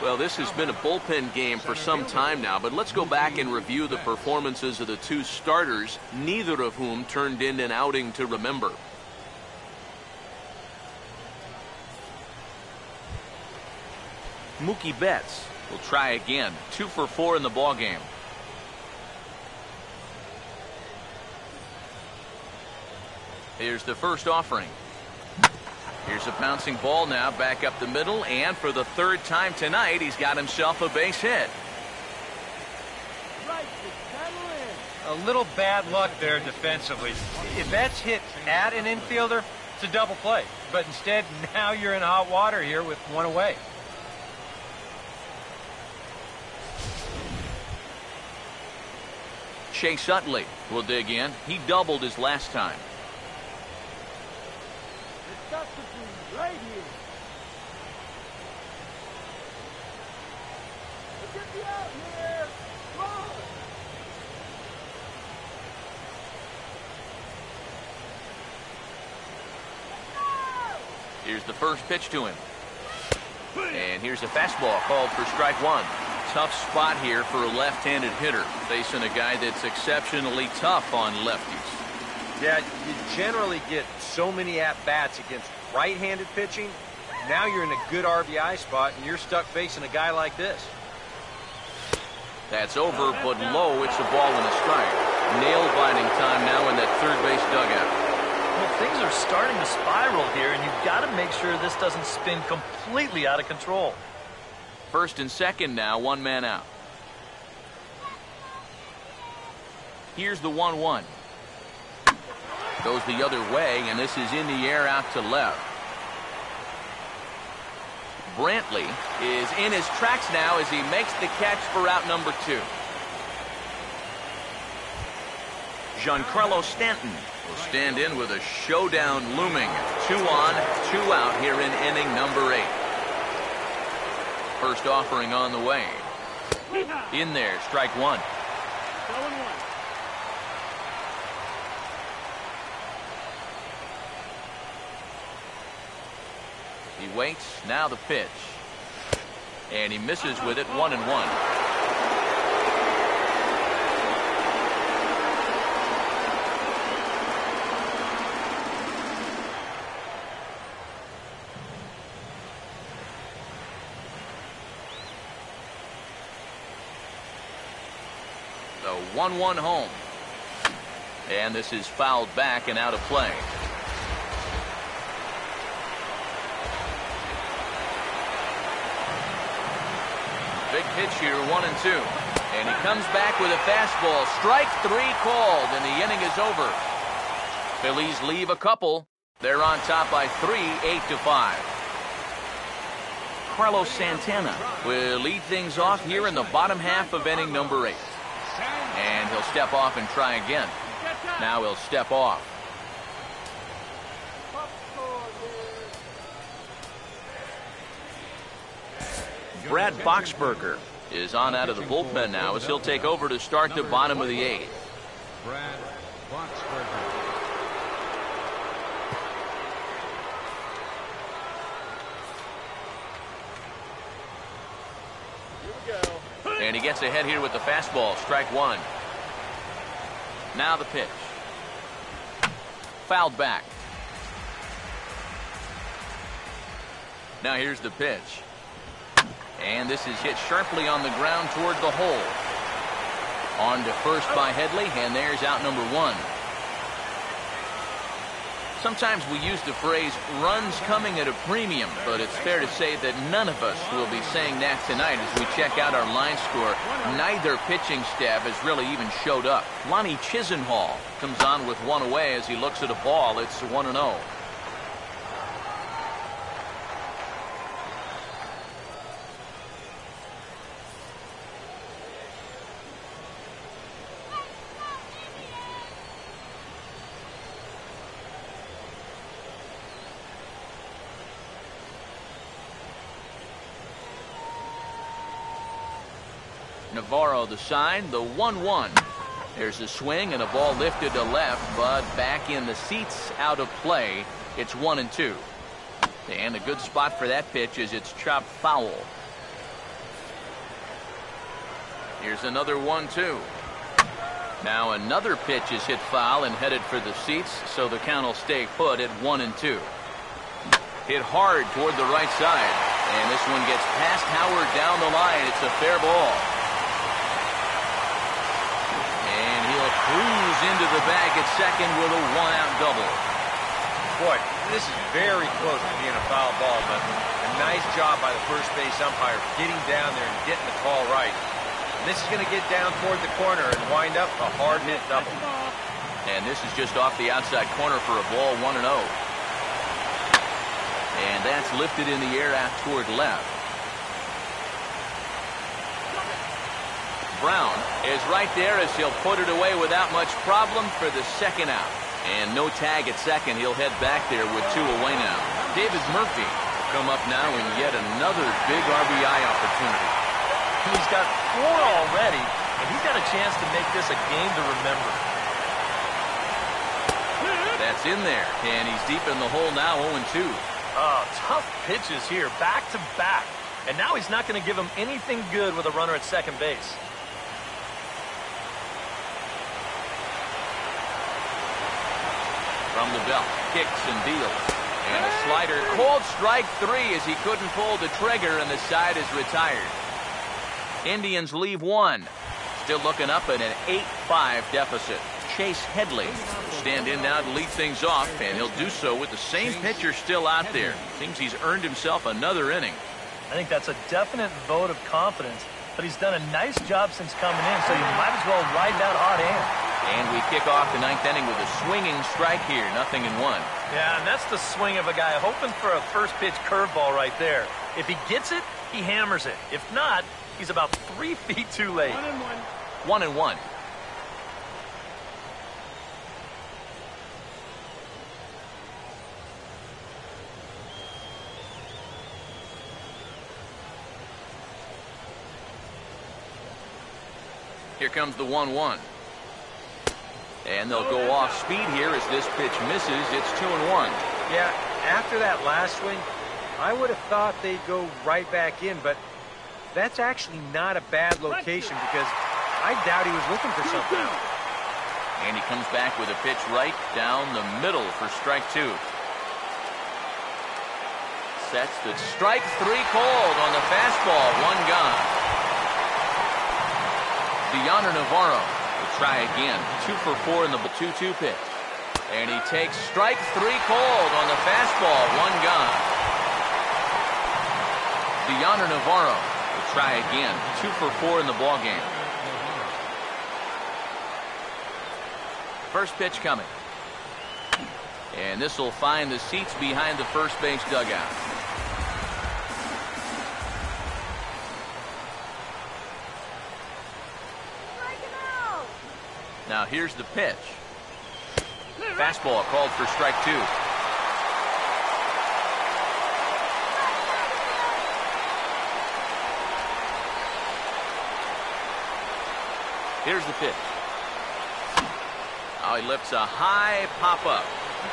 Well, this has been a bullpen game for some time now, but let's go back and review the performances of the 2 starters, neither of whom turned in an outing to remember. Mookie Betts will try again. 2 for 4 in the ballgame. Here's the first offering. Here's a bouncing ball now back up the middle, and for the 3rd time tonight, he's got himself a base hit. A little bad luck there defensively. If that's hit at an infielder, it's a double play. But instead, now you're in hot water here with 1 away. Chase Utley will dig in. He doubled his last time. Right here. Get me out here. Come on. Here's the first pitch to him. And here's a fastball called for strike 1. Tough spot here for a left-handed hitter, facing a guy that's exceptionally tough on lefties. Yeah, you generally get so many at-bats against right-handed pitching. Now you're in a good RBI spot, and you're stuck facing a guy like this. That's over, but low. It's a ball and a strike. nail-biting time now in that third base dugout. Well, things are starting to spiral here, and you've got to make sure this doesn't spin completely out of control. First and second now, one man out. Here's the 1-1. Goes the other way, and this is in the air out to left. Brantley is in his tracks now as he makes the catch for out number 2. Giancarlo Stanton will stand in with a showdown looming. 2 on, 2 out here in inning number 8. First offering on the way. In there, strike 1. He waits, now the pitch. And he misses with it, 1-1. The 1-1 home. And this is fouled back and out of play. Big pitch here, 1-2. And he comes back with a fastball. Strike 3 called, and the inning is over. Phillies leave a couple. They're on top by 3, 8-5. Carlos Santana will lead things off here in the bottom half of inning number 8. And he'll step off and try again. Now he'll step off. Brad Boxberger is on out of the bullpen now as he'll take over to start the bottom of the 8th. Brad Boxberger. And he gets ahead here with the fastball, strike 1. Now the pitch. Fouled back. Now here's the pitch. And this is hit sharply on the ground toward the hole. On to first by Headley, and there's out number 1. Sometimes we use the phrase runs coming at a premium, but it's fair to say that none of us will be saying that tonight as we check out our line score. Neither pitching staff has really even showed up. Lonnie Chisenhall comes on with 1 away as he looks at a ball. It's 1-0. Navarro the sign, the 1-1. There's a swing and a ball lifted to left, but back in the seats, out of play. It's 1-2. And a good spot for that pitch is it's chopped foul. Here's another 1-2. Now another pitch is hit foul and headed for the seats, so the count will stay put at 1-2. Hit hard toward the right side, and this one gets past Howard down the line. It's a fair ball. Cruise into the bag at second with a 1-out double. Boy, this is very close to being a foul ball, but a nice job by the first base umpire getting down there and getting the call right. And this is going to get down toward the corner and wind up a hard hit double. And this is just off the outside corner for a ball, 1-0. And that's lifted in the air out toward left. Brown is right there as he'll put it away without much problem for the second out. And no tag at second. He'll head back there with 2 away now. David Murphy will come up now in yet another big RBI opportunity. He's got 4 already, and he's got a chance to make this a game to remember. That's in there, and he's deep in the hole now, 0-2. Oh, tough pitches here, back to back. And now he's not going to give him anything good with a runner at second base. From the belt, kicks and deals. And a slider, called strike 3 as he couldn't pull the trigger, and the side is retired. Indians leave 1. still looking up at an 8-5 deficit. Chase Headley will stand in now to lead things off, and he'll do so with the same pitcher still out there. Seems he's earned himself another inning. I think that's a definite vote of confidence, but he's done a nice job since coming in, so you might as well ride that hot hand. And we kick off the ninth inning with a swinging strike here, 0-1. Yeah, and that's the swing of a guy hoping for a first pitch curveball right there. If he gets it, he hammers it. If not, he's about 3 feet too late. 1-1. Here comes the 1-1. And they'll go off speed here as this pitch misses. It's 2-1. Yeah, after that last swing, I would have thought they'd go right back in, but that's actually not a bad location because I doubt he was looking for something else. And he comes back with a pitch right down the middle for strike 2. Sets the strike 3 called on the fastball. 1 gone. Deoner Navarro will try again. 2 for 4 in the 2-2 pitch. And he takes strike 3 called on the fastball. 1 gone. Deoner Navarro will try again. 2 for 4 in the ballgame. First pitch coming. And this will find the seats behind the first base dugout. Now here's the pitch. Fastball called for strike 2. Here's the pitch. Oh, he lifts a high pop-up,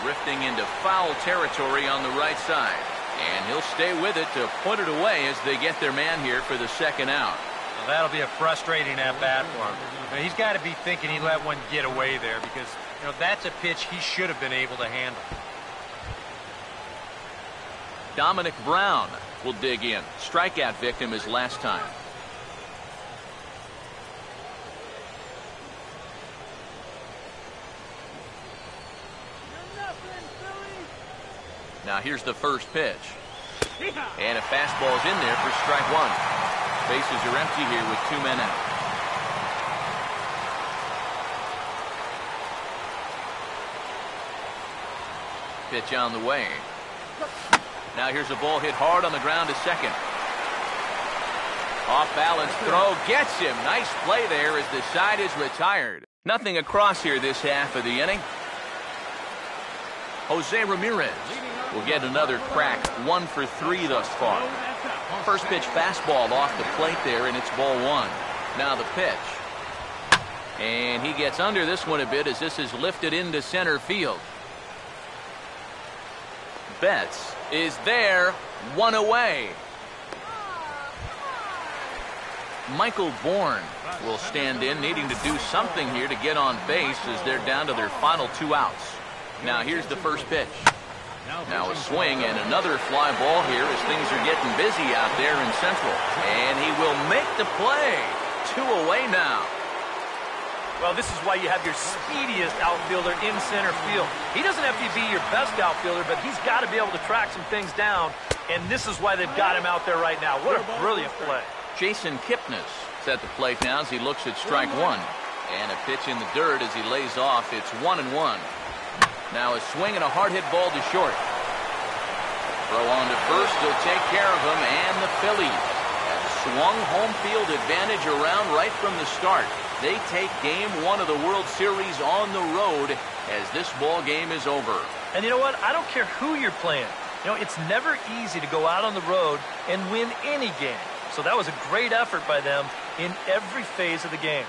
drifting into foul territory on the right side. And he'll stay with it to put it away as they get their man here for the second out. Well, that'll be a frustrating at-bat for him. I mean, he's got to be thinking he let one get away there because, you know, that's a pitch he should have been able to handle. Dominic Brown will dig in. Strikeout victim his last time. Now here's the first pitch. And a fastball's in there for strike 1. Bases are empty here with 2 men out. Pitch on the way. Now here's a ball hit hard on the ground to second. Off balance throw gets him. Nice play there as the side is retired. Nothing across here this half of the inning. Jose Ramirez will get another crack. 1 for 3 thus far. First pitch fastball off the plate there, and it's ball 1. Now the pitch. And he gets under this one a bit as this is lifted into center field. Betts is there, 1 away. Michael Bourne will stand in, needing to do something here to get on base as they're down to their final 2 outs. Now here's the first pitch. Now a swing and another fly ball here as things are getting busy out there in Central. And he will make the play. 2 away now. Well, this is why you have your speediest outfielder in center field. He doesn't have to be your best outfielder, but he's got to be able to track some things down. And this is why they've got him out there right now. What a brilliant play. Jason Kipnis is at the plate now as he looks at strike 1. And a pitch in the dirt as he lays off. It's 1-1. Now a swing and a hard hit ball to short. Throw on to first. He'll take care of him. And the Phillies have swung home field advantage around right from the start. They take game 1 of the World Series on the road as this ball game is over. And you know what? I don't care who you're playing. You know, it's never easy to go out on the road and win any game. So that was a great effort by them in every phase of the game.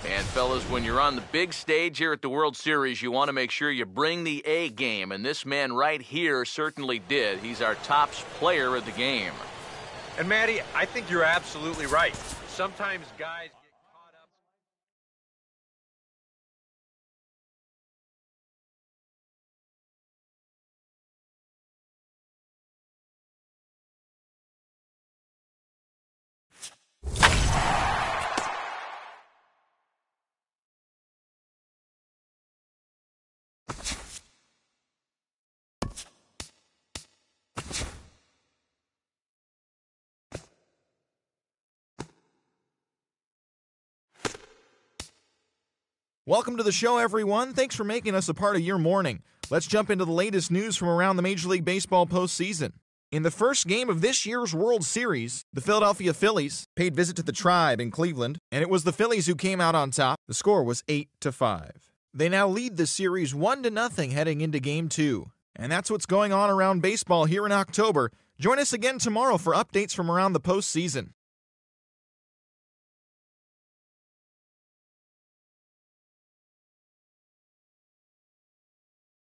And, fellas, when you're on the big stage here at the World Series, you want to make sure you bring the A game, and this man right here certainly did. He's our top player of the game. And, Matty, I think you're absolutely right. Sometimes guys get caught up. Welcome to the show, everyone. Thanks for making us a part of your morning. Let's jump into the latest news from around the Major League Baseball postseason. In the first game of this year's World Series, the Philadelphia Phillies paid visit to the Tribe in Cleveland, and it was the Phillies who came out on top. The score was 8-5. They now lead the series 1-0 heading into Game 2. And that's what's going on around baseball here in October. Join us again tomorrow for updates from around the postseason.